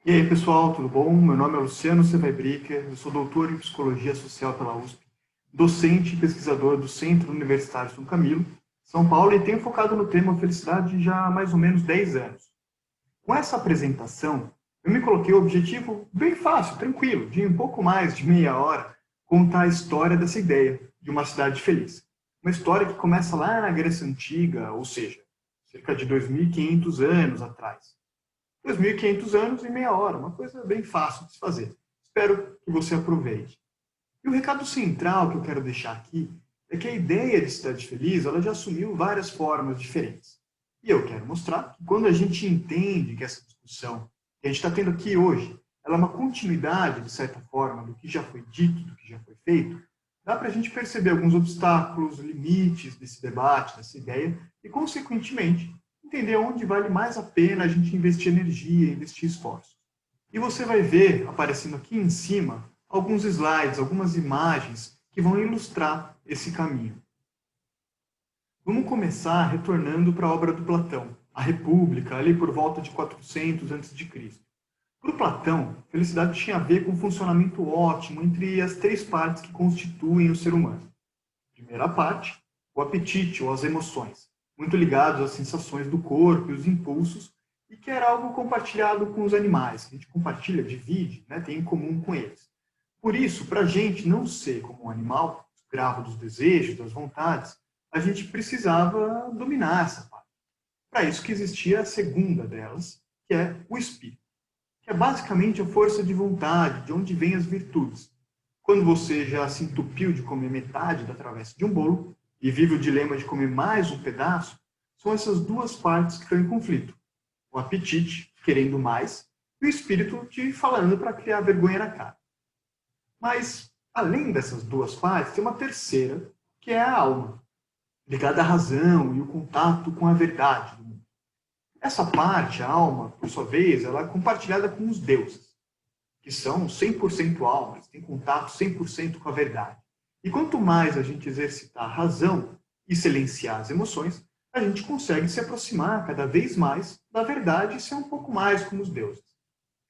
E aí, pessoal, tudo bom? Meu nome é Luciano Sevaibricker, eu sou doutor em Psicologia Social pela USP, docente e pesquisador do Centro Universitário São Camilo, São Paulo, e tenho focado no tema felicidade já há mais ou menos 10 anos. Com essa apresentação, eu me coloquei o objetivo bem fácil, tranquilo, de em pouco mais de meia hora, contar a história dessa ideia de uma cidade feliz. Uma história que começa lá na Grécia Antiga, ou seja, cerca de 2.500 anos atrás. 2.500 anos em meia hora, uma coisa bem fácil de se fazer. Espero que você aproveite. E o recado central que eu quero deixar aqui é que a ideia de cidade feliz ela já assumiu várias formas diferentes. E eu quero mostrar que quando a gente entende que essa discussão que a gente está tendo aqui hoje, ela é uma continuidade, de certa forma, do que já foi dito, do que já foi feito, dá para a gente perceber alguns obstáculos, limites desse debate, dessa ideia, e, consequentemente, entender onde vale mais a pena a gente investir energia, investir esforço. E você vai ver, aparecendo aqui em cima, alguns slides, algumas imagens que vão ilustrar esse caminho. Vamos começar retornando para a obra do Platão, a República, ali por volta de 400 a.C. Para o Platão, felicidade tinha a ver com um funcionamento ótimo entre as três partes que constituem o ser humano. Primeira parte, o apetite ou as emoções, muito ligados às sensações do corpo e os impulsos, e que era algo compartilhado com os animais, que a gente compartilha, divide, né, tem em comum com eles. Por isso, para a gente não ser como um animal, escravo dos desejos, das vontades, a gente precisava dominar essa parte. Para isso que existia a segunda delas, que é o espírito, que é basicamente a força de vontade, de onde vêm as virtudes. Quando você já se entupiu de comer metade da travessa de um bolo e vive o dilema de comer mais um pedaço, são essas duas partes que estão em conflito. O apetite, querendo mais, e o espírito te falando para criar vergonha na cara. Mas, além dessas duas partes, tem uma terceira, que é a alma, ligada à razão e o contato com a verdade do mundo. Essa parte, a alma, por sua vez, ela é compartilhada com os deuses, que são 100% almas, têm contato 100% com a verdade. E quanto mais a gente exercitar a razão e silenciar as emoções, a gente consegue se aproximar cada vez mais da verdade e ser um pouco mais como os deuses.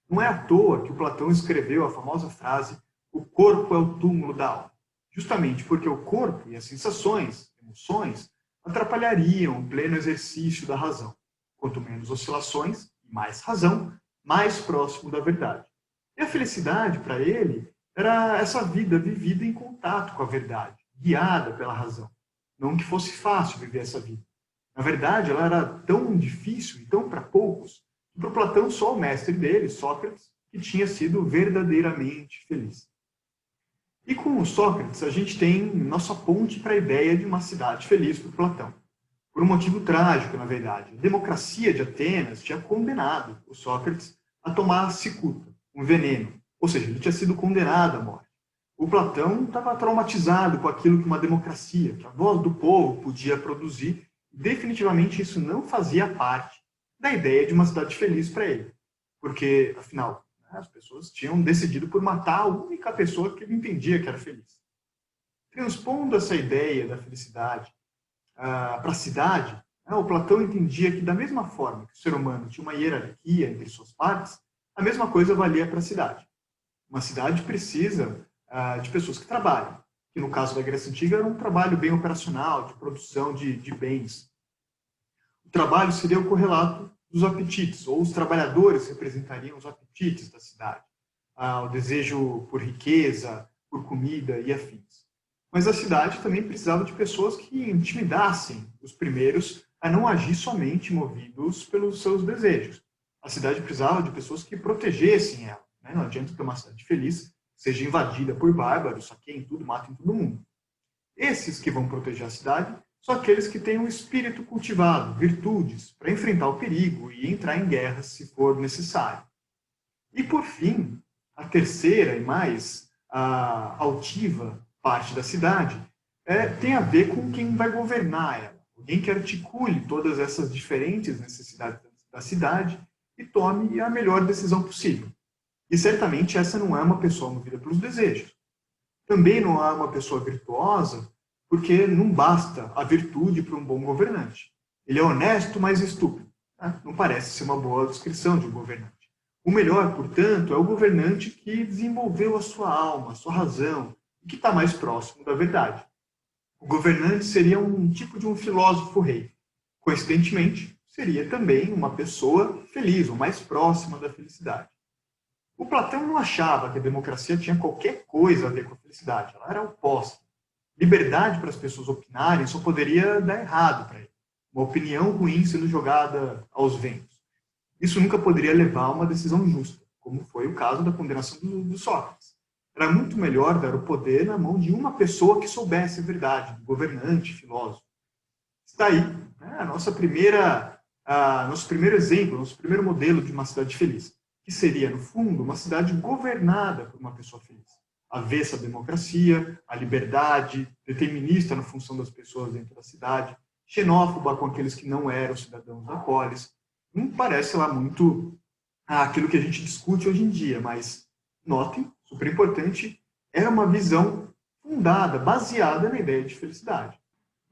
Não é à toa que o Platão escreveu a famosa frase: o corpo é o túmulo da alma. Justamente porque o corpo e as sensações, emoções, atrapalhariam o pleno exercício da razão. Quanto menos oscilações e mais razão, mais próximo da verdade. E a felicidade, para ele, era essa vida vivida em contato com a verdade, guiada pela razão. Não que fosse fácil viver essa vida. Na verdade, ela era tão difícil e tão para poucos, que para Platão só o mestre dele, Sócrates, que tinha sido verdadeiramente feliz. E com o Sócrates, a gente tem nossa ponte para a ideia de uma cidade feliz para Platão. Por um motivo trágico, na verdade. A democracia de Atenas tinha condenado o Sócrates a tomar cicuta, um veneno. Ou seja, ele tinha sido condenado à morte. O Platão estava traumatizado com aquilo que uma democracia, que a voz do povo podia produzir, e definitivamente isso não fazia parte da ideia de uma cidade feliz para ele. Porque, afinal, as pessoas tinham decidido por matar a única pessoa que ele entendia que era feliz. Transpondo essa ideia da felicidade para a cidade, o Platão entendia que, da mesma forma que o ser humano tinha uma hierarquia entre suas partes, a mesma coisa valia para a cidade. Uma cidade precisa de pessoas que trabalham, que no caso da Grécia Antiga era um trabalho bem operacional, de produção de bens. O trabalho seria o correlato dos apetites, ou os trabalhadores representariam os apetites da cidade, o desejo por riqueza, por comida e afins. Mas a cidade também precisava de pessoas que intimidassem os primeiros a não agir somente movidos pelos seus desejos. A cidade precisava de pessoas que protegessem ela. Né? Não adianta ter uma cidade feliz seja invadida por bárbaros, saqueiem tudo, matem todo mundo. Esses que vão proteger a cidade são aqueles que têm um espírito cultivado, virtudes, para enfrentar o perigo e entrar em guerra se for necessário. E, por fim, a terceira e mais altiva parte da cidade tem a ver com quem vai governar ela. Alguém que articule todas essas diferentes necessidades da cidade e tome a melhor decisão possível. E certamente essa não é uma pessoa movida pelos desejos. Também não é uma pessoa virtuosa, porque não basta a virtude para um bom governante. Ele é honesto, mas estúpido. Não parece ser uma boa descrição de um governante. O melhor, portanto, é o governante que desenvolveu a sua alma, a sua razão, e que está mais próximo da verdade. O governante seria um tipo de um filósofo rei. Coincidentemente, seria também uma pessoa feliz, ou mais próxima da felicidade. O Platão não achava que a democracia tinha qualquer coisa a ver com a felicidade, ela era oposta. Liberdade para as pessoas opinarem só poderia dar errado para ele. Uma opinião ruim sendo jogada aos ventos. Isso nunca poderia levar a uma decisão justa, como foi o caso da condenação do Sócrates. Era muito melhor dar o poder na mão de uma pessoa que soubesse a verdade, do governante, filósofo. Está aí, né, nosso primeiro exemplo, nosso primeiro modelo de uma cidade feliz, que seria, no fundo, uma cidade governada por uma pessoa feliz. Avessa à democracia, à liberdade, determinista na função das pessoas dentro da cidade, xenófoba com aqueles que não eram cidadãos da polis. Não parece lá muito aquilo que a gente discute hoje em dia, mas notem, super importante, é uma visão fundada, baseada na ideia de felicidade.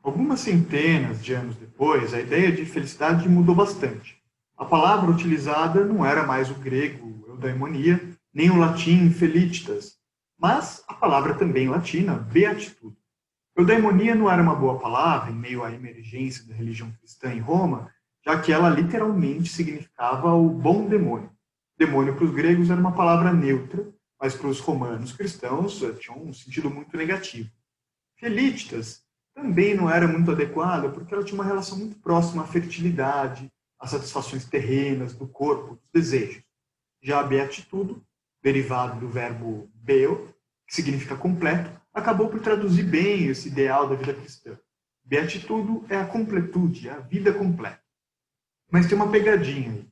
Algumas centenas de anos depois, a ideia de felicidade mudou bastante. A palavra utilizada não era mais o grego eudaimonia, nem o latim felicitas, mas a palavra também latina, beatitude. Eudaimonia não era uma boa palavra em meio à emergência da religião cristã em Roma, já que ela literalmente significava o bom demônio. Demônio para os gregos era uma palavra neutra, mas para os romanos cristãos tinha um sentido muito negativo. Felicitas também não era muito adequada, porque ela tinha uma relação muito próxima à fertilidade, às satisfações terrenas, do corpo, dos desejos. Já a beatitude, derivado do verbo beo, que significa completo, acabou por traduzir bem esse ideal da vida cristã. Beatitude é a completude, é a vida completa. Mas tem uma pegadinha aí.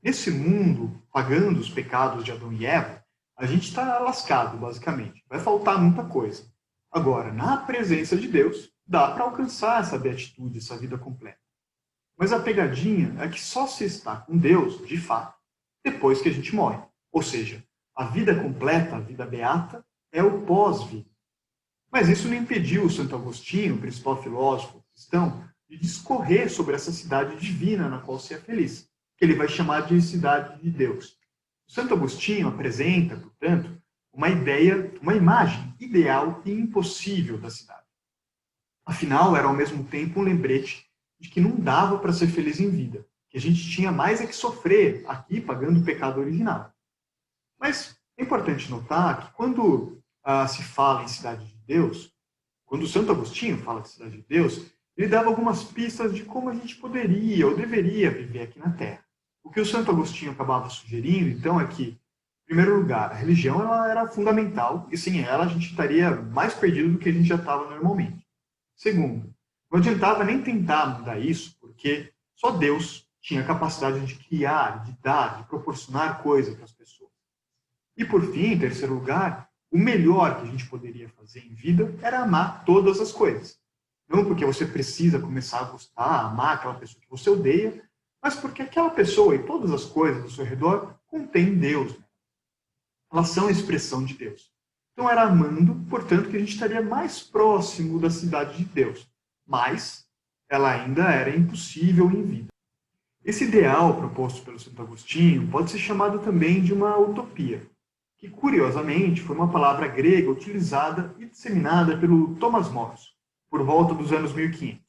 Nesse mundo, pagando os pecados de Adão e Eva, a gente está lascado, basicamente. Vai faltar muita coisa. Agora, na presença de Deus, dá para alcançar essa beatitude, essa vida completa. Mas a pegadinha é que só se está com Deus, de fato, depois que a gente morre. Ou seja, a vida completa, a vida beata, é o pós-vida. Mas isso não impediu o Santo Agostinho, o principal filósofo cristão, de discorrer sobre essa cidade divina na qual se é feliz, que ele vai chamar de cidade de Deus. O Santo Agostinho apresenta, portanto, uma ideia, uma imagem ideal e impossível da cidade. Afinal, era ao mesmo tempo um lembrete de que não dava para ser feliz em vida, que a gente tinha mais é que sofrer aqui pagando o pecado original. Mas é importante notar que quando se fala em cidade de Deus, quando o Santo Agostinho fala de cidade de Deus, ele dava algumas pistas de como a gente poderia ou deveria viver aqui na Terra. O que o Santo Agostinho acabava sugerindo, então, é que, em primeiro lugar, a religião ela era fundamental, e sem ela a gente estaria mais perdido do que a gente já estava normalmente. Segundo, não adiantava nem tentar mudar isso, porque só Deus tinha a capacidade de criar, de dar, de proporcionar coisas para as pessoas. E, por fim, em terceiro lugar, o melhor que a gente poderia fazer em vida era amar todas as coisas. Não porque você precisa começar a gostar, a amar aquela pessoa que você odeia, mas porque aquela pessoa e todas as coisas ao seu redor contêm Deus. Elas são a expressão de Deus. Então era amando, portanto, que a gente estaria mais próximo da cidade de Deus. Mas ela ainda era impossível em vida. Esse ideal proposto pelo Santo Agostinho pode ser chamado também de uma utopia, que curiosamente foi uma palavra grega utilizada e disseminada pelo Thomas More, por volta dos anos 1500.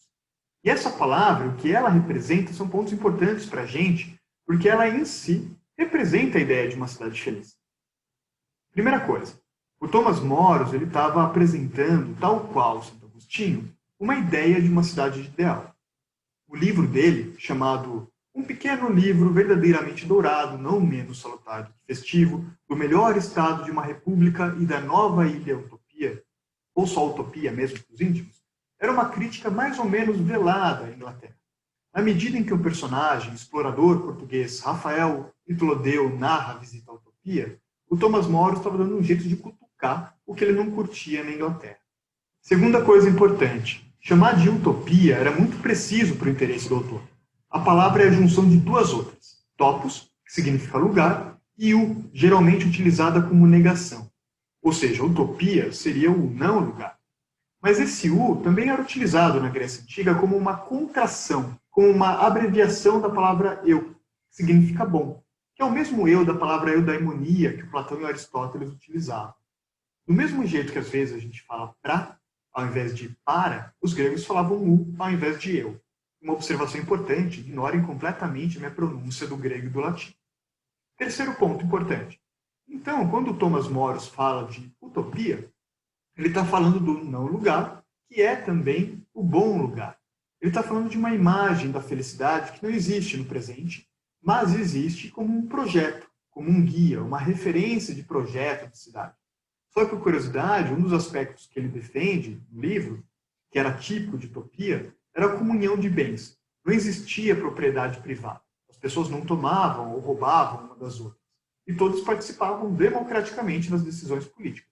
E essa palavra, o que ela representa, são pontos importantes para a gente, porque ela em si representa a ideia de uma cidade feliz. Primeira coisa, o Thomas More ele estava apresentando, tal qual o Santo Agostinho, uma ideia de uma cidade ideal. O livro dele, chamado Um Pequeno Livro Verdadeiramente Dourado, não menos salutar do que festivo, do melhor estado de uma república e da nova ilha utopia, ou só utopia mesmo para os íntimos, era uma crítica mais ou menos velada à Inglaterra. Na medida em que o personagem, explorador português Rafael Itlodeu narra a visita à utopia, o Thomas More estava dando um jeito de cutucar o que ele não curtia na Inglaterra. Segunda coisa importante, chamar de utopia era muito preciso para o interesse do autor. A palavra é a junção de duas outras, topos, que significa lugar, e u, geralmente utilizada como negação. Ou seja, utopia seria o não lugar. Mas esse U também era utilizado na Grécia Antiga como uma contração, como uma abreviação da palavra eu, que significa bom, que é o mesmo eu da palavra eudaimonia que o Platão e o Aristóteles utilizavam. Do mesmo jeito que às vezes a gente fala pra, ao invés de para, os gregos falavam u ao invés de eu. Uma observação importante, ignorem completamente a minha pronúncia do grego e do latim. Terceiro ponto importante. Então, quando o Thomas Moros fala de utopia, ele está falando do não lugar, que é também o bom lugar. Ele está falando de uma imagem da felicidade que não existe no presente, mas existe como um projeto, como um guia, uma referência de projeto de cidade. Só que, por curiosidade, um dos aspectos que ele defende no livro, que era típico de utopia, era a comunhão de bens. Não existia propriedade privada. As pessoas não tomavam ou roubavam uma das outras. E todos participavam democraticamente das decisões políticas.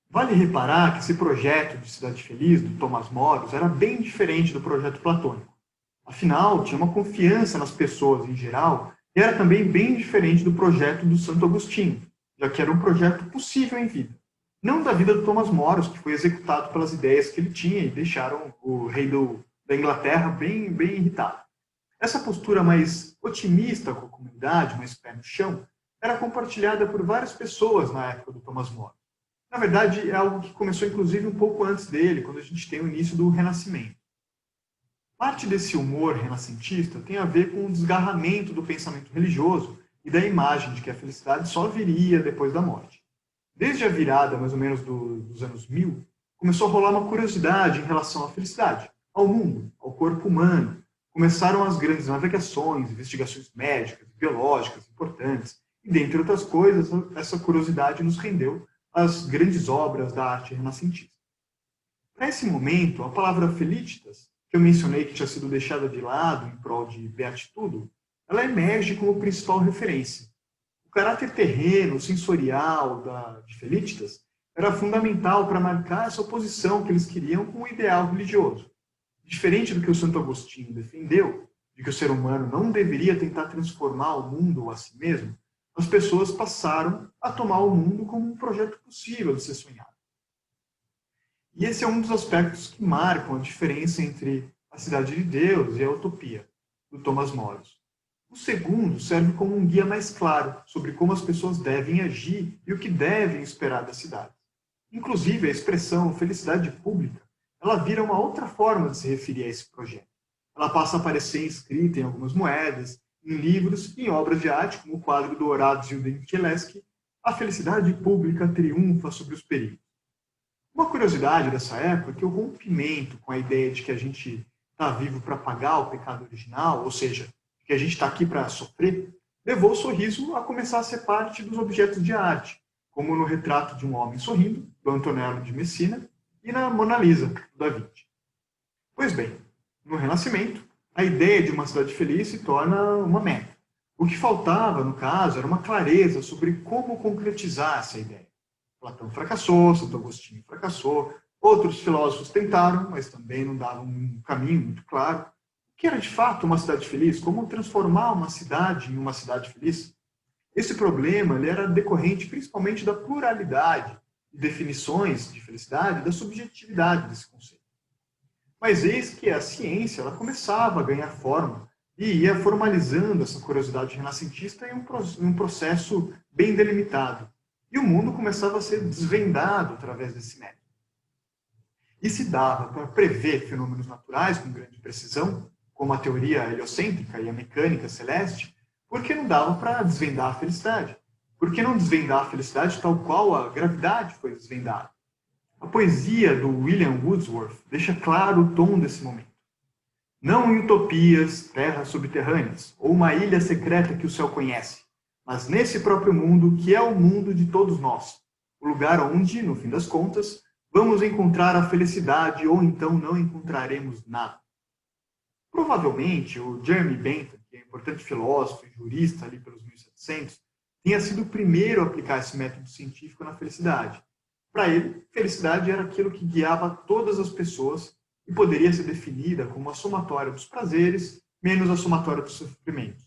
Vale reparar que esse projeto de cidade feliz, do Thomas Moros, era bem diferente do projeto platônico. Afinal, tinha uma confiança nas pessoas em geral e era também bem diferente do projeto do Santo Agostinho, já que era um projeto possível em vida. Não da vida do Thomas Moros, que foi executado pelas ideias que ele tinha e deixaram o rei da Inglaterra bem irritado. Essa postura mais otimista com a comunidade, mais pé no chão, era compartilhada por várias pessoas na época do Thomas Moros. Na verdade, é algo que começou inclusive um pouco antes dele, quando a gente tem o início do Renascimento. Parte desse humor renascentista tem a ver com o desgarramento do pensamento religioso e da imagem de que a felicidade só viria depois da morte. Desde a virada, mais ou menos, dos anos 1000, começou a rolar uma curiosidade em relação à felicidade, ao mundo, ao corpo humano. Começaram as grandes navegações, investigações médicas, biológicas importantes, e, dentre outras coisas, essa curiosidade nos rendeu às grandes obras da arte renascentista. Para esse momento, a palavra felicitas, que eu mencionei que tinha sido deixada de lado em prol de beatitudo, ela emerge como principal referência. O caráter terreno, sensorial de Felicitas era fundamental para marcar essa oposição que eles queriam com o ideal religioso. Diferente do que o Santo Agostinho defendeu, de que o ser humano não deveria tentar transformar o mundo ou a si mesmo, as pessoas passaram a tomar o mundo como um projeto possível de ser sonhado. E esse é um dos aspectos que marcam a diferença entre a cidade de Deus e a utopia, do Thomas Moros. O segundo serve como um guia mais claro sobre como as pessoas devem agir e o que devem esperar da cidade. Inclusive, a expressão felicidade pública, ela vira uma outra forma de se referir a esse projeto. Ela passa a aparecer escrita em algumas moedas, em livros e em obras de arte, como o quadro do Horácio de Micheleschi, A Felicidade Pública Triunfa sobre os Perigos. Uma curiosidade dessa época é que o rompimento com a ideia de que a gente está vivo para pagar o pecado original, ou seja, que a gente está aqui para sofrer, levou o sorriso a começar a ser parte dos objetos de arte, como no retrato de um homem sorrindo, do Antonello de Messina, e na Mona Lisa, do Da Vinci. Pois bem, no Renascimento, a ideia de uma cidade feliz se torna uma meta. O que faltava, no caso, era uma clareza sobre como concretizar essa ideia. Platão fracassou, Santo Agostinho fracassou, outros filósofos tentaram, mas também não davam um caminho muito claro. O que era de fato uma cidade feliz? Como transformar uma cidade em uma cidade feliz? Esse problema ele era decorrente principalmente da pluralidade de definições de felicidade e da subjetividade desse conceito. Mas eis que a ciência ela começava a ganhar forma e ia formalizando essa curiosidade renascentista em um processo bem delimitado. E o mundo começava a ser desvendado através desse método. E se dava para prever fenômenos naturais com grande precisão, como a teoria heliocêntrica e a mecânica celeste, porque não dava para desvendar a felicidade. Por que não desvendar a felicidade tal qual a gravidade foi desvendada? A poesia do William Wordsworth deixa claro o tom desse momento. Não em utopias, terras subterrâneas, ou uma ilha secreta que o céu conhece, mas nesse próprio mundo que é o mundo de todos nós, o lugar onde, no fim das contas, vamos encontrar a felicidade ou então não encontraremos nada. Provavelmente, o Jeremy Bentham, que é um importante filósofo e jurista ali pelos 1700, tenha sido o primeiro a aplicar esse método científico na felicidade. Para ele, felicidade era aquilo que guiava todas as pessoas e poderia ser definida como a somatória dos prazeres menos a somatória dos sofrimentos.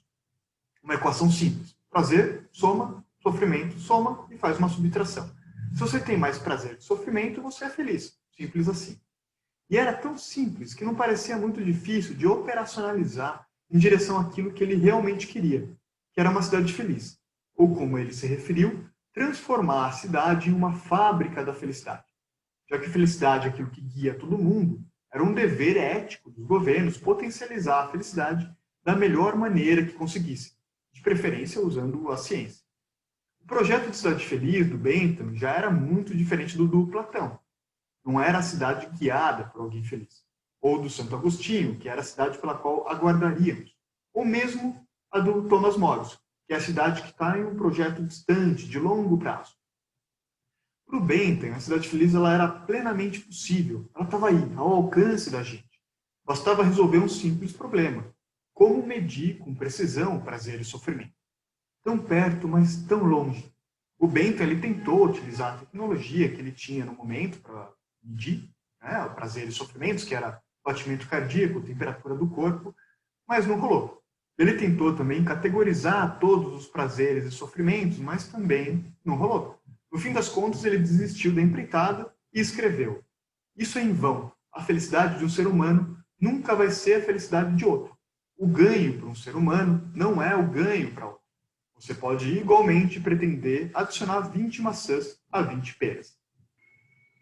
Uma equação simples. Prazer, soma, sofrimento, soma e faz uma subtração. Se você tem mais prazer que sofrimento, você é feliz. Simples assim. E era tão simples que não parecia muito difícil de operacionalizar em direção àquilo que ele realmente queria, que era uma cidade feliz, ou como ele se referiu, transformar a cidade em uma fábrica da felicidade. Já que felicidade é aquilo que guia todo mundo, era um dever ético dos governos potencializar a felicidade da melhor maneira que conseguissem, de preferência usando a ciência. O projeto de cidade feliz do Bentham já era muito diferente do Platão. Não era a cidade guiada por alguém feliz. Ou do Santo Agostinho, que era a cidade pela qual aguardaríamos. Ou mesmo a do Thomas More, que é a cidade que está em um projeto distante, de longo prazo. Para o Bentham, a cidade feliz ela era plenamente possível. Ela estava aí, ao alcance da gente. Bastava resolver um simples problema. Como medir com precisão prazer e sofrimento? Tão perto, mas tão longe. O Bentham ele tentou utilizar a tecnologia que ele tinha no momento para medir, né, o prazer e sofrimentos, que era batimento cardíaco, temperatura do corpo, mas não rolou. Ele tentou também categorizar todos os prazeres e sofrimentos, mas também não rolou. No fim das contas, ele desistiu da empreitada e escreveu: "Isso é em vão. A felicidade de um ser humano nunca vai ser a felicidade de outro. O ganho para um ser humano não é o ganho para outro. Você pode igualmente pretender adicionar 20 maçãs a 20 peras."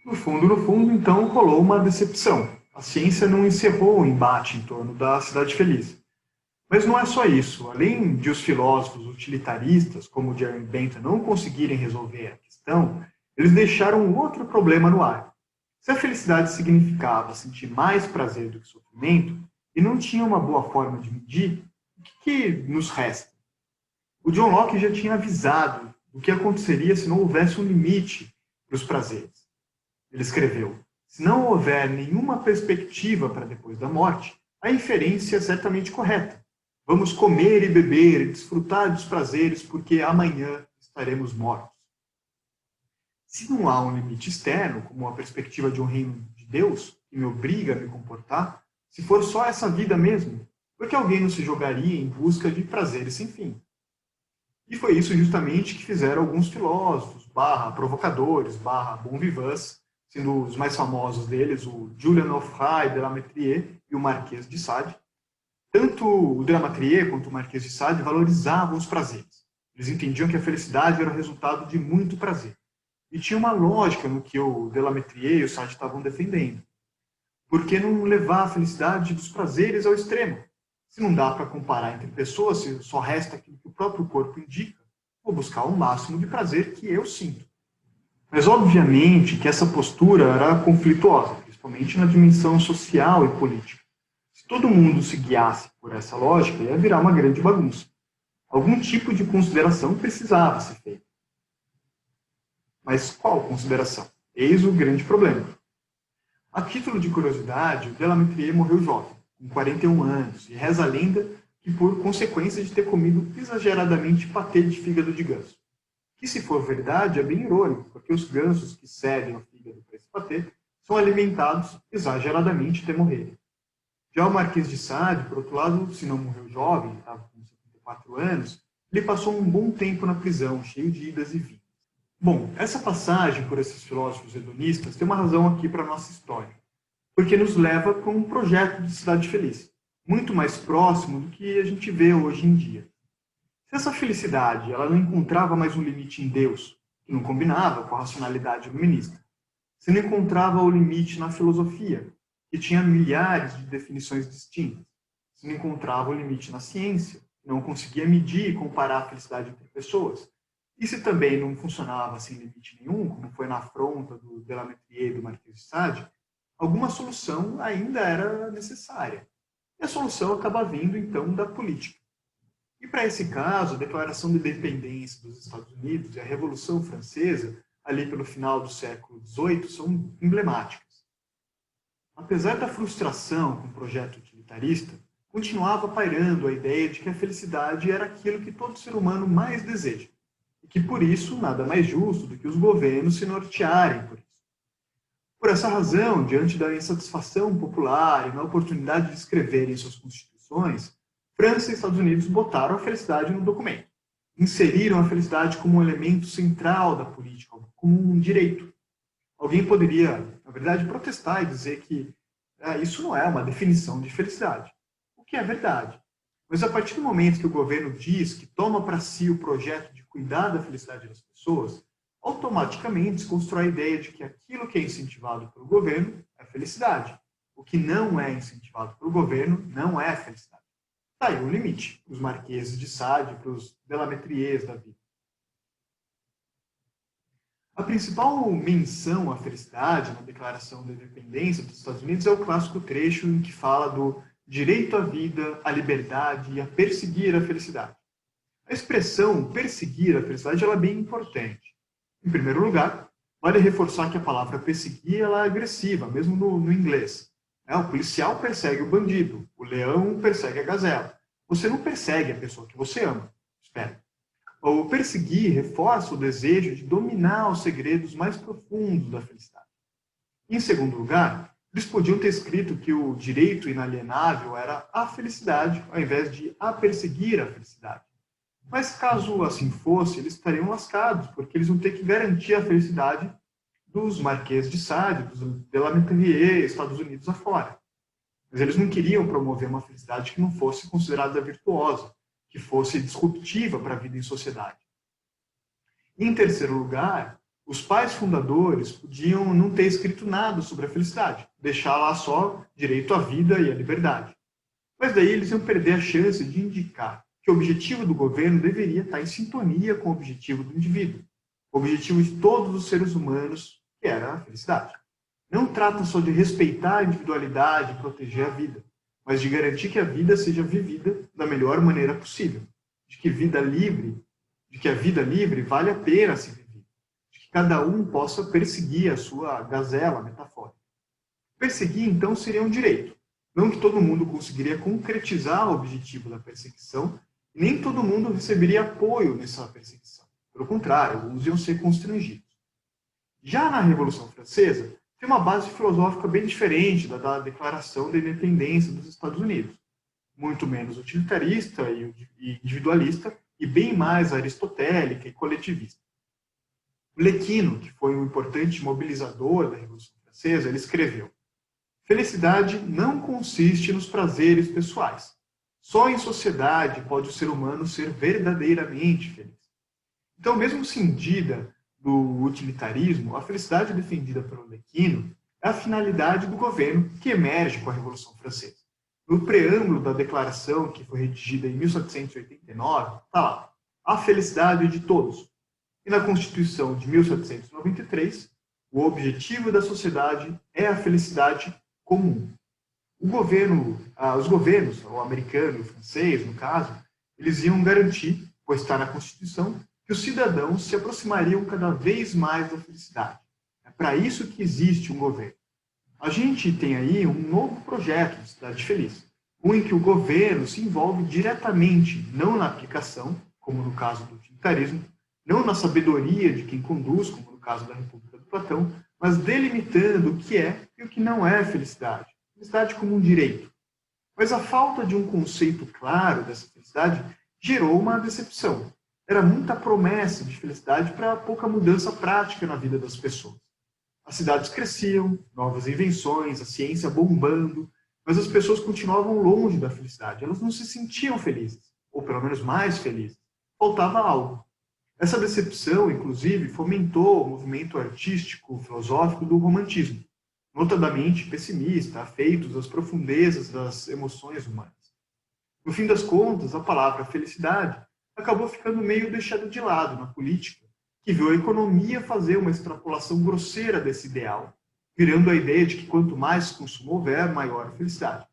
No fundo, então, rolou uma decepção. A ciência não encerrou o embate em torno da cidade feliz. Mas não é só isso. Além de os filósofos utilitaristas, como o Jeremy Bentham, não conseguirem resolver a questão, eles deixaram um outro problema no ar. Se a felicidade significava sentir mais prazer do que sofrimento, e não tinha uma boa forma de medir, o que nos resta? O John Locke já tinha avisado do que aconteceria se não houvesse um limite para os prazeres. Ele escreveu: "Se não houver nenhuma perspectiva para depois da morte, a inferência é certamente correta. Vamos comer e beber e desfrutar dos prazeres porque amanhã estaremos mortos." Se não há um limite externo, como a perspectiva de um reino de Deus, que me obriga a me comportar, se for só essa vida mesmo, por que alguém não se jogaria em busca de prazeres sem fim? E foi isso justamente que fizeram alguns filósofos, provocadores, bon vivants, sendo os mais famosos deles o Julian Onfray de la Mettrie e o Marquês de Sade. Tanto o de la Mettrie quanto o Marquês de Sade valorizavam os prazeres. Eles entendiam que a felicidade era o resultado de muito prazer. E tinha uma lógica no que o de la Mettrie e o Sade estavam defendendo. Por que não levar a felicidade dos prazeres ao extremo? Se não dá para comparar entre pessoas, se só resta aquilo que o próprio corpo indica, vou buscar o máximo de prazer que eu sinto. Mas, obviamente, que essa postura era conflituosa, principalmente na dimensão social e política. Se todo mundo se guiasse por essa lógica, ia virar uma grande bagunça. Algum tipo de consideração precisava ser feita. Mas qual consideração? Eis o grande problema. A título de curiosidade, o de la Mettrie morreu jovem, com 41 anos, e reza a lenda que por consequência de ter comido exageradamente patê de fígado de ganso. Que, se for verdade, é bem irônico, porque os gansos que cedem o fígado para esse patê são alimentados exageradamente até morrerem. Já o Marquês de Sade, por outro lado, se não morreu jovem, estava com 74 anos, ele passou um bom tempo na prisão, cheio de idas e vindas. Bom, essa passagem por esses filósofos hedonistas tem uma razão aqui para a nossa história, porque nos leva para um projeto de cidade feliz, muito mais próximo do que a gente vê hoje em dia. Se essa felicidade ela não encontrava mais um limite em Deus, que não combinava com a racionalidade iluminista, se não encontrava o limite na filosofia, que tinha milhares de definições distintas, se não encontrava o limite na ciência, que não conseguia medir e comparar a felicidade entre pessoas, e se também não funcionava sem limite nenhum, como foi na afronta do de la Mettrie e do Marquês de Sade, alguma solução ainda era necessária. E a solução acaba vindo, então, da política. E para esse caso, a Declaração de Independência dos Estados Unidos e a Revolução Francesa, ali pelo final do século XVIII, são emblemáticas. Apesar da frustração com o projeto utilitarista, continuava pairando a ideia de que a felicidade era aquilo que todo ser humano mais deseja, e que, por isso, nada mais justo do que os governos se nortearem por isso. Por essa razão, diante da insatisfação popular e na oportunidade de escreverem suas constituições, França e Estados Unidos botaram a felicidade no documento. Inseriram a felicidade como um elemento central da política, como um direito. Alguém poderia, na verdade, protestar e dizer que isso não é uma definição de felicidade. O que é verdade. Mas a partir do momento que o governo diz que toma para si o projeto de cuidar da felicidade das pessoas, automaticamente se constrói a ideia de que aquilo que é incentivado pelo governo é felicidade. O que não é incentivado pelo governo não é felicidade. Está aí o limite para os Marqueses de Sade, para os Delametriers da vida. A principal menção à felicidade na Declaração da Independência dos Estados Unidos é o clássico trecho em que fala do direito à vida, à liberdade e a perseguir a felicidade. A expressão perseguir a felicidade ela é bem importante. Em primeiro lugar, vale reforçar que a palavra perseguir ela é agressiva, mesmo no inglês. O policial persegue o bandido, o leão persegue a gazela. Você não persegue a pessoa que você ama. Espera. O perseguir reforça o desejo de dominar os segredos mais profundos da felicidade. Em segundo lugar, eles podiam ter escrito que o direito inalienável era a felicidade, ao invés de a perseguir a felicidade. Mas caso assim fosse, eles estariam lascados, porque eles vão ter que garantir a felicidade dos Marqueses de Sade, dos Delametrier, Estados Unidos afora. Mas eles não queriam promover uma felicidade que não fosse considerada virtuosa, que fosse disruptiva para a vida em sociedade. Em terceiro lugar, os pais fundadores podiam não ter escrito nada sobre a felicidade, deixar lá só direito à vida e à liberdade. Mas daí eles iam perder a chance de indicar que o objetivo do governo deveria estar em sintonia com o objetivo do indivíduo, o objetivo de todos os seres humanos, que era a felicidade. Não trata só de respeitar a individualidade e proteger a vida, mas de garantir que a vida seja vivida da melhor maneira possível, de que a vida livre vale a pena se viver, de que cada um possa perseguir a sua gazela metafórica. Perseguir, então, seria um direito, não que todo mundo conseguiria concretizar o objetivo da perseguição, e nem todo mundo receberia apoio nessa perseguição. Pelo contrário, alguns iam ser constrangidos. Já na Revolução Francesa, tem uma base filosófica bem diferente da Declaração da Independência dos Estados Unidos. Muito menos utilitarista e individualista, e bem mais aristotélica e coletivista. O Lequino, que foi um importante mobilizador da Revolução Francesa, ele escreveu: felicidade não consiste nos prazeres pessoais. Só em sociedade pode o ser humano ser verdadeiramente feliz. Então, mesmo cindida do utilitarismo, a felicidade defendida pelo Lequino é a finalidade do governo que emerge com a Revolução Francesa. No preâmbulo da declaração, que foi redigida em 1789, está lá: a felicidade de todos. E na Constituição de 1793, o objetivo da sociedade é a felicidade comum. Os governos, o americano e o francês, no caso, eles iam garantir, pois está na Constituição, que os cidadãos se aproximariam cada vez mais da felicidade. É para isso que existe um governo. A gente tem aí um novo projeto de cidade feliz, em que o governo se envolve diretamente, não na aplicação, como no caso do utilitarismo, não na sabedoria de quem conduz, como no caso da República do Platão, mas delimitando o que é e o que não é felicidade. Felicidade como um direito. Mas a falta de um conceito claro dessa felicidade gerou uma decepção. Era muita promessa de felicidade para pouca mudança prática na vida das pessoas. As cidades cresciam, novas invenções, a ciência bombando, mas as pessoas continuavam longe da felicidade. Elas não se sentiam felizes, ou pelo menos mais felizes. Faltava algo. Essa decepção, inclusive, fomentou o movimento artístico, filosófico do romantismo, notadamente pessimista, afeitos às profundezas das emoções humanas. No fim das contas, a palavra felicidade acabou ficando meio deixada de lado na política, que viu a economia fazer uma extrapolação grosseira desse ideal, virando a ideia de que quanto mais consumo houver, maior a felicidade.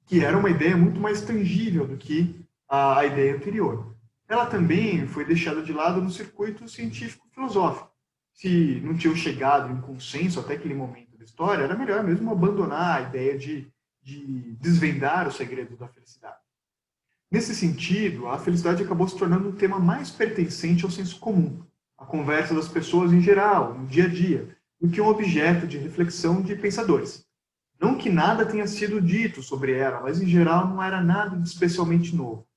Que era uma ideia muito mais tangível do que a ideia anterior. Ela também foi deixada de lado no circuito científico-filosófico. Se não tinham chegado em um consenso até aquele momento da história, era melhor mesmo abandonar a ideia de desvendar o segredo da felicidade. Nesse sentido, a felicidade acabou se tornando um tema mais pertencente ao senso comum, à conversa das pessoas em geral, no dia a dia, do que um objeto de reflexão de pensadores. Não que nada tenha sido dito sobre ela, mas em geral não era nada de especialmente novo.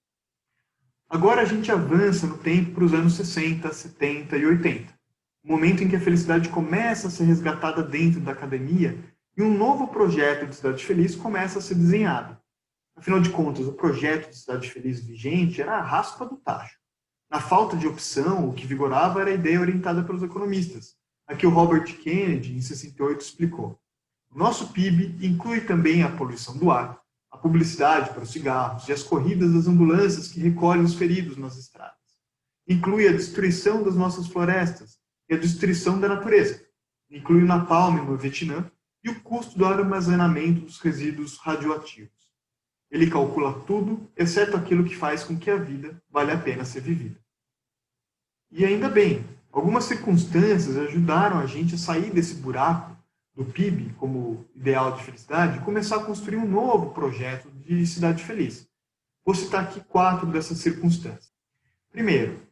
Agora a gente avança no tempo para os anos 60, 70 e 80, o momento em que a felicidade começa a ser resgatada dentro da academia e um novo projeto de cidade feliz começa a ser desenhado. A Afinal de contas, o projeto de cidade feliz vigente era a raspa do tacho. Na falta de opção, o que vigorava era a ideia orientada pelos economistas, a que o Robert Kennedy, em 68, explicou. O nosso PIB inclui também a poluição do ar, a publicidade para os cigarros e as corridas das ambulâncias que recolhem os feridos nas estradas. Inclui a destruição das nossas florestas e a destruição da natureza. Inclui o napalm no Vietnã e o custo do armazenamento dos resíduos radioativos. Ele calcula tudo, exceto aquilo que faz com que a vida valha a pena ser vivida. E ainda bem, algumas circunstâncias ajudaram a gente a sair desse buraco do PIB como ideal de felicidade e começar a construir um novo projeto de cidade feliz. Vou citar aqui 4 dessas circunstâncias. Primeiro,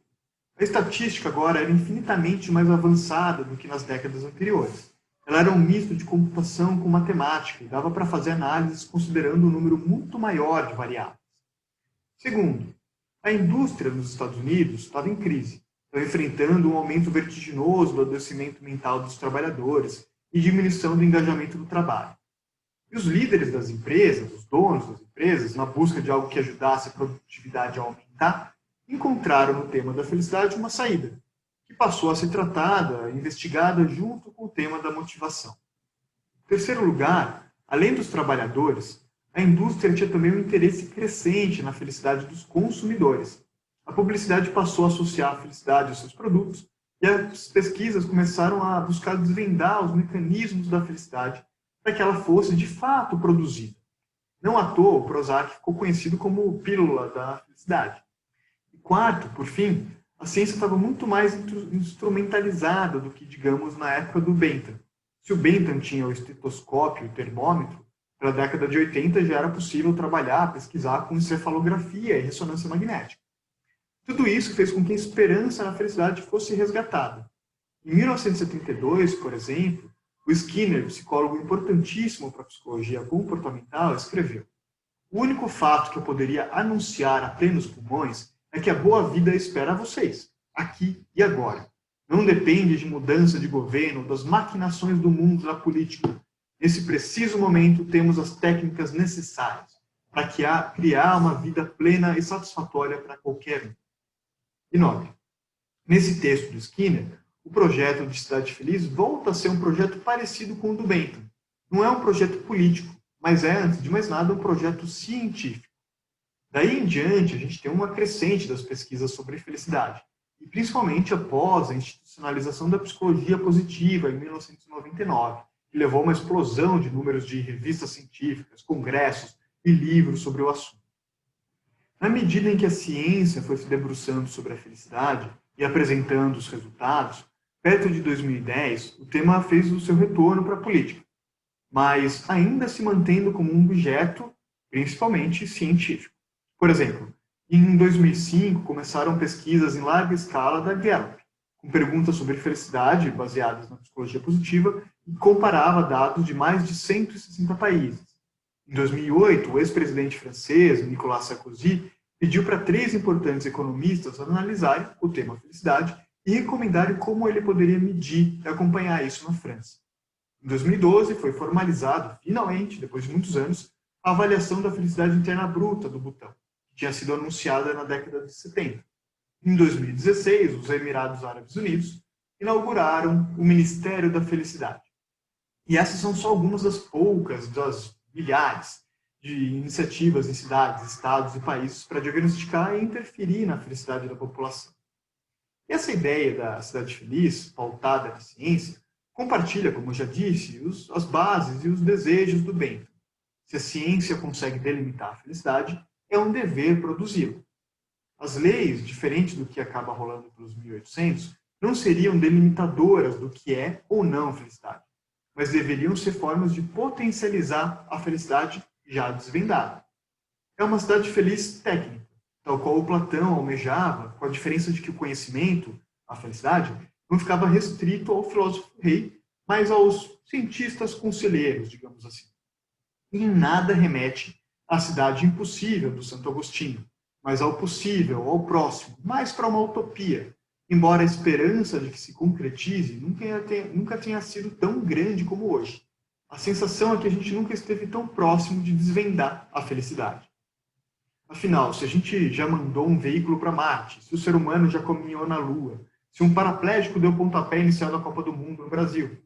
a estatística agora era infinitamente mais avançada do que nas décadas anteriores. Ela era um misto de computação com matemática e dava para fazer análises considerando um número muito maior de variáveis. Segundo, a indústria nos Estados Unidos estava em crise, estava enfrentando um aumento vertiginoso do adoecimento mental dos trabalhadores e diminuição do engajamento do trabalho. E os líderes das empresas, os donos das empresas, na busca de algo que ajudasse a produtividade a aumentar, encontraram no tema da felicidade uma saída, que passou a ser tratada, investigada junto com o tema da motivação. Em terceiro lugar, além dos trabalhadores, a indústria tinha também um interesse crescente na felicidade dos consumidores. A publicidade passou a associar a felicidade aos seus produtos e as pesquisas começaram a buscar desvendar os mecanismos da felicidade para que ela fosse de fato produzida. Não à toa, o Prozac ficou conhecido como pílula da felicidade. E quarto, por fim, a ciência estava muito mais instrumentalizada do que, digamos, na época do Bentham. Se o Bentham tinha o estetoscópio e o termômetro, pela década de 80 já era possível trabalhar, pesquisar com encefalografia e ressonância magnética. Tudo isso fez com que a esperança na felicidade fosse resgatada. Em 1972, por exemplo, o Skinner, psicólogo importantíssimo para a psicologia comportamental, escreveu: "O único fato que eu poderia anunciar a plenos pulmões é que a boa vida espera a vocês, aqui e agora. Não depende de mudança de governo, das maquinações do mundo da política. Nesse preciso momento, temos as técnicas necessárias para criar uma vida plena e satisfatória para qualquer um." E note, nesse texto do Skinner, o projeto de Cidade Feliz volta a ser um projeto parecido com o do Bentham. Não é um projeto político, mas é, antes de mais nada, um projeto científico. Daí em diante, a gente tem uma crescente das pesquisas sobre felicidade, e principalmente após a institucionalização da psicologia positiva em 1999, que levou a uma explosão de números de revistas científicas, congressos e livros sobre o assunto. Na medida em que a ciência foi se debruçando sobre a felicidade e apresentando os resultados, perto de 2010, o tema fez o seu retorno para a política, mas ainda se mantendo como um objeto, principalmente científico. Por exemplo, em 2005, começaram pesquisas em larga escala da Gallup, com perguntas sobre felicidade baseadas na psicologia positiva e comparava dados de mais de 160 países. Em 2008, o ex-presidente francês, Nicolas Sarkozy, pediu para 3 importantes economistas analisarem o tema felicidade e recomendarem como ele poderia medir e acompanhar isso na França. Em 2012, foi formalizado, finalmente, depois de muitos anos, a avaliação da felicidade interna bruta do Butão, que tinha sido anunciada na década de 70. Em 2016, os Emirados Árabes Unidos inauguraram o Ministério da Felicidade. E essas são só algumas das poucas, das milhares de iniciativas em cidades, estados e países para diagnosticar e interferir na felicidade da população. E essa ideia da cidade feliz, pautada na ciência, compartilha, como eu já disse, as bases e os desejos do Bentham. Se a ciência consegue delimitar a felicidade, é um dever produzi-la. As leis, diferente do que acaba rolando pelos 1800, não seriam delimitadoras do que é ou não felicidade, mas deveriam ser formas de potencializar a felicidade já desvendada. É uma cidade feliz técnica, tal qual o Platão almejava, com a diferença de que o conhecimento, a felicidade, não ficava restrito ao filósofo rei, mas aos cientistas conselheiros, digamos assim. E em nada remete à cidade impossível do Santo Agostinho, mas ao possível, ao próximo, mais para uma utopia, embora a esperança de que se concretize nunca tenha sido tão grande como hoje. A sensação é que a gente nunca esteve tão próximo de desvendar a felicidade. Afinal, se a gente já mandou um veículo para Marte, se o ser humano já caminhou na Lua, se um paraplégico deu pontapé inicial da Copa do Mundo no Brasil,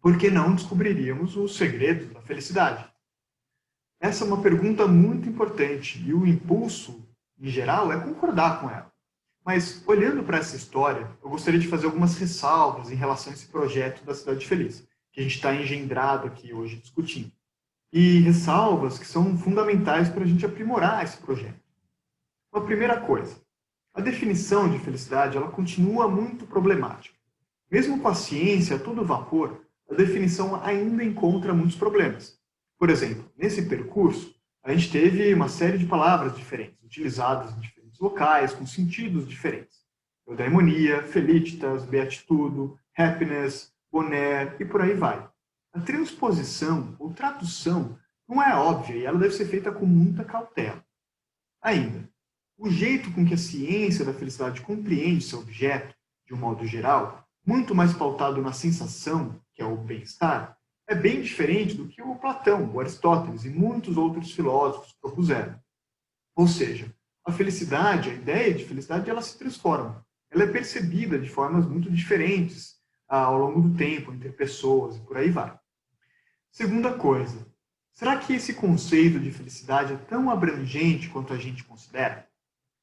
por que não descobriríamos os segredos da felicidade? Essa é uma pergunta muito importante e o impulso, em geral, é concordar com ela. Mas, olhando para essa história, eu gostaria de fazer algumas ressalvas em relação a esse projeto da Cidade Feliz, que a gente está engendrado aqui hoje discutindo. E ressalvas que são fundamentais para a gente aprimorar esse projeto. Uma primeira coisa, a definição de felicidade ela continua muito problemática. Mesmo com a ciência a todo vapor, a definição ainda encontra muitos problemas. Por exemplo, nesse percurso, a gente teve uma série de palavras diferentes, utilizadas em diferentes locais, com sentidos diferentes. Eudaimonia, felicitas, beatitudo, happiness, bonaire e por aí vai. A transposição ou tradução não é óbvia e ela deve ser feita com muita cautela. Ainda, o jeito com que a ciência da felicidade compreende seu objeto, de um modo geral, muito mais pautado na sensação, que é o bem-estar, é bem diferente do que o Platão, o Aristóteles e muitos outros filósofos propuseram. Ou seja, a felicidade, a ideia de felicidade, ela se transforma. Ela é percebida de formas muito diferentes ao longo do tempo, entre pessoas e por aí vai. Segunda coisa, será que esse conceito de felicidade é tão abrangente quanto a gente considera?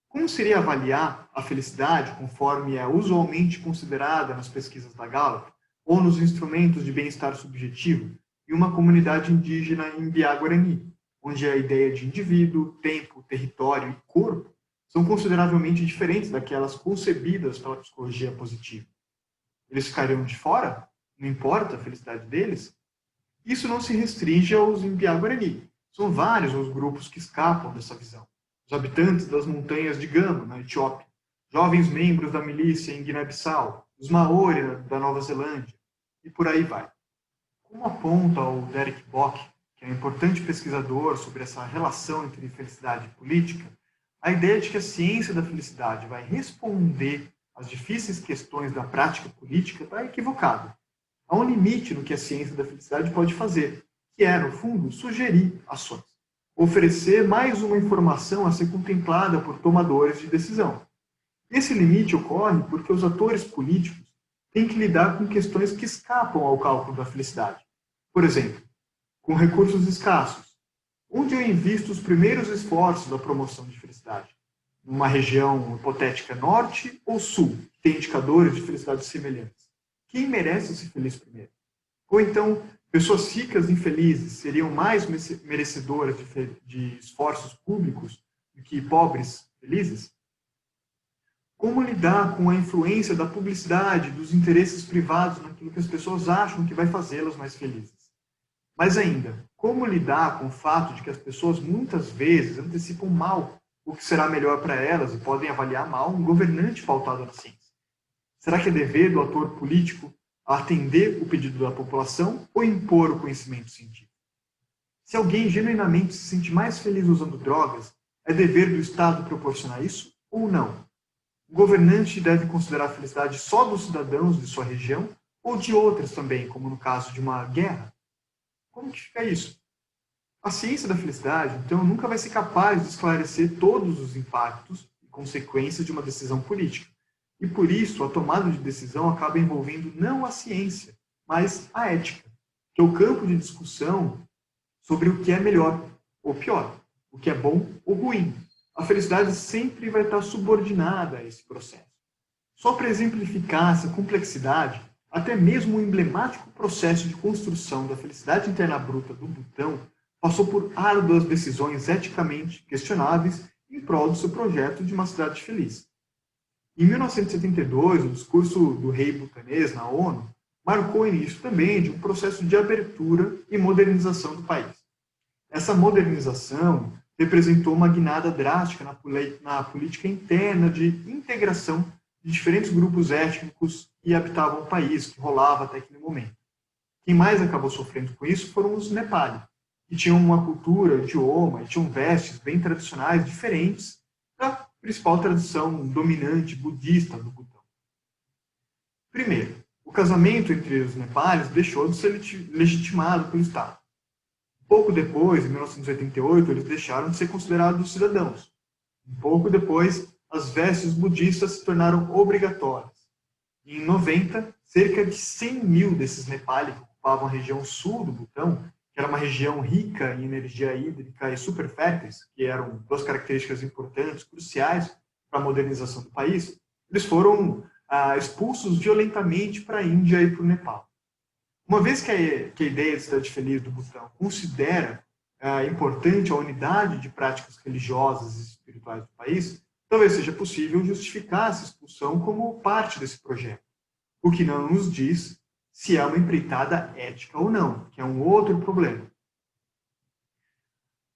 Como seria avaliar a felicidade conforme é usualmente considerada nas pesquisas da Gallup ou nos instrumentos de bem-estar subjetivo em uma comunidade indígena em Biá-Guarani, onde a ideia de indivíduo, tempo, território e corpo são consideravelmente diferentes daquelas concebidas pela psicologia positiva? Eles ficariam de fora? Não importa a felicidade deles? Isso não se restringe aos Mpiá-Guarani. São vários os grupos que escapam dessa visão. Os habitantes das montanhas de Gama, na Etiópia, jovens membros da milícia em Guiné-Bissau, os Maori da Nova Zelândia, e por aí vai. Como aponta o Derek Bock, que é um importante pesquisador sobre essa relação entre felicidade e política, a ideia de que a ciência da felicidade vai responder às difíceis questões da prática política está equivocada. Há um limite no que a ciência da felicidade pode fazer, que é, no fundo, sugerir ações. Oferecer mais uma informação a ser contemplada por tomadores de decisão. Esse limite ocorre porque os atores políticos têm que lidar com questões que escapam ao cálculo da felicidade. Por exemplo, com recursos escassos. Onde eu invisto os primeiros esforços da promoção de felicidade? Numa região hipotética norte ou sul, que tem indicadores de felicidade semelhantes? Quem merece ser feliz primeiro? Ou então, pessoas ricas e infelizes seriam mais merecedoras de esforços públicos do que pobres felizes? Como lidar com a influência da publicidade, dos interesses privados naquilo que as pessoas acham que vai fazê-las mais felizes? Mas ainda, como lidar com o fato de que as pessoas muitas vezes antecipam mal o que será melhor para elas e podem avaliar mal um governante pautado na ciência? Será que é dever do ator político atender o pedido da população ou impor o conhecimento científico? Se alguém genuinamente se sente mais feliz usando drogas, é dever do Estado proporcionar isso ou não? O governante deve considerar a felicidade só dos cidadãos de sua região ou de outras também, como no caso de uma guerra? Como que fica isso? A ciência da felicidade, então, nunca vai ser capaz de esclarecer todos os impactos e consequências de uma decisão política. E por isso, a tomada de decisão acaba envolvendo não a ciência, mas a ética, que é o campo de discussão sobre o que é melhor ou pior, o que é bom ou ruim. A felicidade sempre vai estar subordinada a esse processo. Só para exemplificar essa complexidade, até mesmo o emblemático processo de construção da felicidade interna bruta do Butão passou por árduas decisões eticamente questionáveis em prol do seu projeto de uma cidade feliz. Em 1972, o discurso do rei butanês na ONU marcou o início também de um processo de abertura e modernização do país. Essa modernização representou uma guinada drástica na política interna de integração de diferentes grupos étnicos que habitavam o país, que rolava até aquele momento. Quem mais acabou sofrendo com isso foram os Nepali, que tinham uma cultura, idioma e tinham vestes bem tradicionais diferentes da principal tradição dominante budista do Butão. Primeiro, o casamento entre os Nepalis deixou de ser legitimado pelo Estado. Pouco depois, em 1988, eles deixaram de ser considerados cidadãos. Um pouco depois, as vestes budistas se tornaram obrigatórias. E em 90, cerca de 100 mil desses Nepali que ocupavam a região sul do Butão, que era uma região rica em energia hídrica e super férteis, que eram duas características importantes, cruciais para a modernização do país, eles foram expulsos violentamente para a Índia e para o Nepal. Uma vez que a ideia de cidade feliz do Butão considera importante a unidade de práticas religiosas e espirituais do país, talvez seja possível justificar essa expulsão como parte desse projeto, o que não nos diz se é uma empreitada ética ou não, que é um outro problema.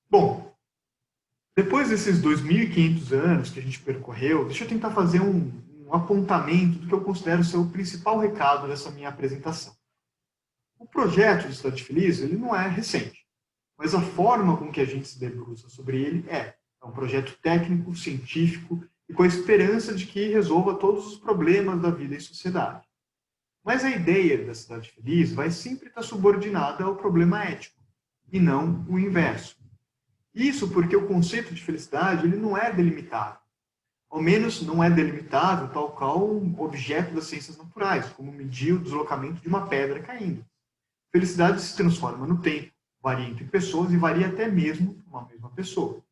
Bom, depois desses 2.500 anos que a gente percorreu, deixa eu tentar fazer um apontamento do que eu considero ser o principal recado dessa minha apresentação. O projeto de Cidade Feliz ele não é recente, mas a forma com que a gente se debruça sobre ele é um projeto técnico, científico e com a esperança de que resolva todos os problemas da vida e sociedade. Mas a ideia da cidade feliz vai sempre estar subordinada ao problema ético, e não o inverso. Isso porque o conceito de felicidade ele não é delimitado. Ao menos não é delimitado tal qual um objeto das ciências naturais, como medir o deslocamento de uma pedra caindo. Felicidade se transforma no tempo, varia entre pessoas e varia até mesmo uma mesma pessoa.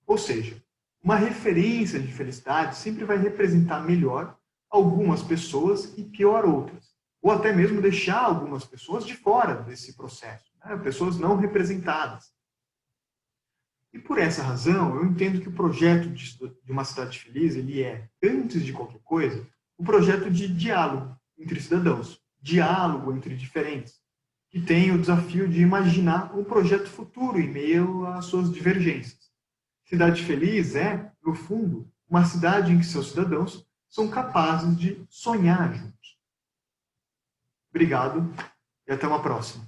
Ou seja, uma referência de felicidade sempre vai representar melhor algumas pessoas e pior outras. Ou até mesmo deixar algumas pessoas de fora desse processo, né? Pessoas não representadas. E por essa razão, eu entendo que o projeto de uma cidade feliz, ele é, antes de qualquer coisa, um projeto de diálogo entre cidadãos, diálogo entre diferentes, que tem o desafio de imaginar um projeto futuro em meio às suas divergências. Cidade feliz é, no fundo, uma cidade em que seus cidadãos são capazes de sonhar juntos. Obrigado e até uma próxima.